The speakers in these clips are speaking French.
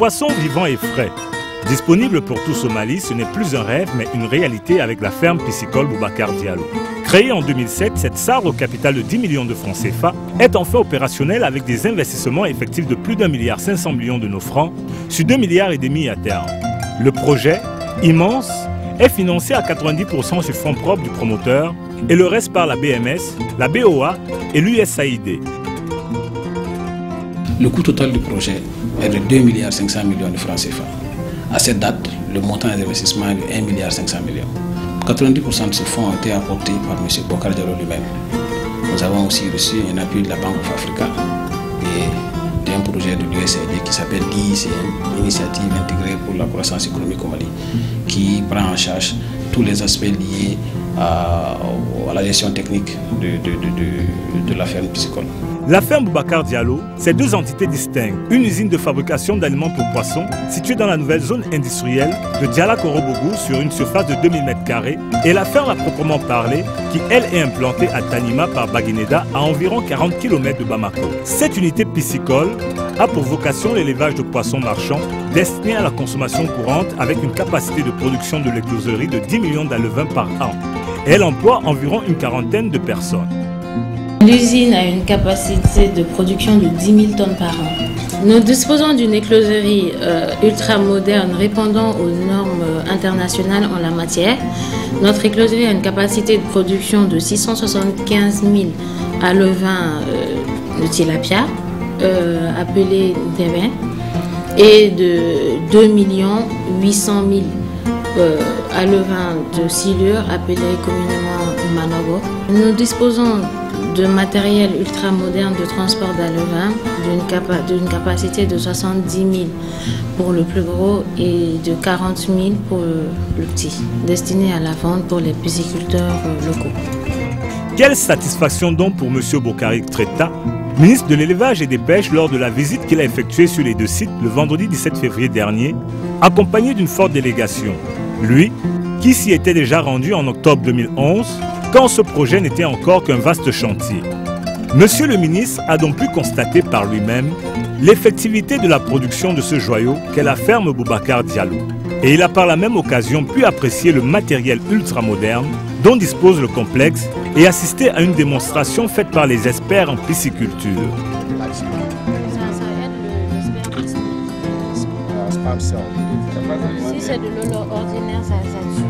poisson vivant et frais. Disponible pour tous au Mali, ce n'est plus un rêve mais une réalité avec la ferme piscicole Boubacar Diallo. Créée en 2007, cette SAR au capital de 10 millions de francs CFA est enfin opérationnelle avec des investissements effectifs de plus d'1,5 milliard de nos francs sur 2,5 milliards à terme. Le projet, immense, est financé à 90% sur fonds propres du promoteur et le reste par la BMS, la BOA et l'USAID. Le coût total du projet est de 2,5 milliards de francs CFA. À cette date, le montant des investissements est de 1,5 milliard. 90% de ce fonds ont été apportés par M. Boubacar Diallo lui-même. Nous avons aussi reçu un appui de la Banque of Africa et d'un projet de l'USAID qui s'appelle l'IICM, Initiative intégrée pour la croissance économique au Mali, qui prend en charge tous les aspects liés à la gestion technique de la ferme piscicole. La ferme Boubacar Diallo, c'est deux entités distinctes. Une usine de fabrication d'aliments pour poissons située dans la nouvelle zone industrielle de Diala-Korobougou sur une surface de 2000 m² et la ferme à proprement parler qui, elle, est implantée à Tanima par Baguineda à environ 40 km de Bamako. Cette unité piscicole a pour vocation l'élevage de poissons marchands destinés à la consommation courante avec une capacité de production de l'écloserie de 10 millions d'alevins par an. Elle emploie environ une quarantaine de personnes. L'usine a une capacité de production de 10 000 tonnes par an. Nous disposons d'une écloserie ultra moderne répondant aux normes internationales en la matière. Notre écloserie a une capacité de production de 675 000 alevins de tilapia, appelés débin, et de 2 800 000 alevins de silure, appelés communément manobo. Nous disposons de matériel ultra moderne de transport d'alevins d'une capacité de 70 000 pour le plus gros et de 40 000 pour le petit, destiné à la vente pour les pisciculteurs locaux. Quelle satisfaction donc pour M. Bokari Treta, ministre de l'élevage et des pêches lors de la visite qu'il a effectuée sur les deux sites le vendredi 17 février dernier, accompagné d'une forte délégation. Lui, qui s'y était déjà rendu en octobre 2011, quand ce projet n'était encore qu'un vaste chantier. Monsieur le ministre a donc pu constater par lui-même l'effectivité de la production de ce joyau qu'est la ferme Boubacar Diallo. Et il a par la même occasion pu apprécier le matériel ultramoderne dont dispose le complexe et assister à une démonstration faite par les experts en pisciculture. Si c'est de l'eau ordinaire, ça tue.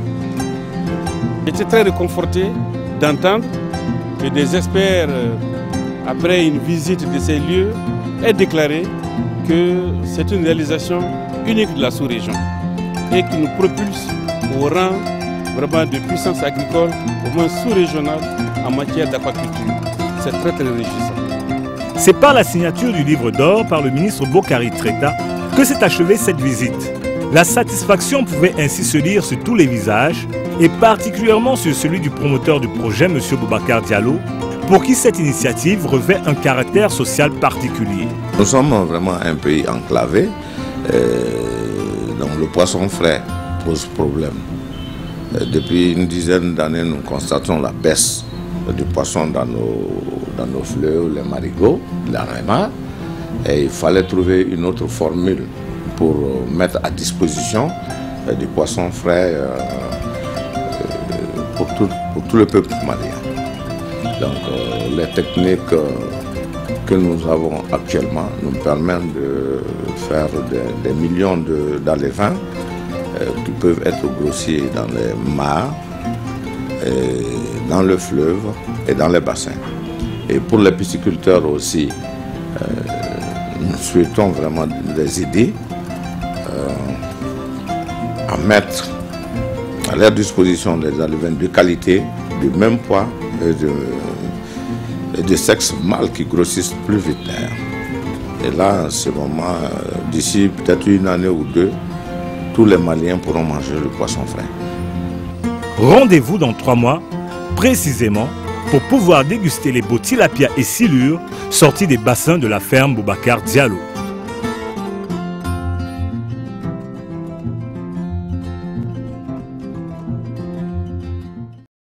J'étais très réconforté d'entendre que des experts, après une visite de ces lieux, aient déclaré que c'est une réalisation unique de la sous-région et qui nous propulse au rang vraiment de puissance agricole, au moins sous-régionale en matière d'aquaculture. C'est très très réjouissant. C'est par la signature du livre d'or par le ministre Bokari Treta que s'est achevée cette visite. La satisfaction pouvait ainsi se lire sur tous les visages et particulièrement sur celui du promoteur du projet, M. Boubacar Diallo, pour qui cette initiative revêt un caractère social particulier. Nous sommes vraiment un pays enclavé, donc le poisson frais pose problème. Depuis une dizaine d'années, nous constatons la baisse du poisson dans nos fleuves, les marigots, la réma, et il fallait trouver une autre formule pour mettre à disposition du poisson frais pour tout le peuple malien. Donc les techniques que nous avons actuellement nous permettent de faire des millions d'alevins qui peuvent être grossiers dans les mares, dans le fleuve et dans les bassins. Et pour les pisciculteurs aussi, nous souhaitons vraiment les aider à mettre à leur disposition des alevins de qualité, du même poids et de sexe mâle qui grossissent plus vite. Et là, en ce moment, d'ici peut-être une année ou deux, tous les Maliens pourront manger le poisson frais. Rendez-vous dans 3 mois, précisément, pour pouvoir déguster les beaux tilapia et silures sortis des bassins de la ferme Boubacar Diallo.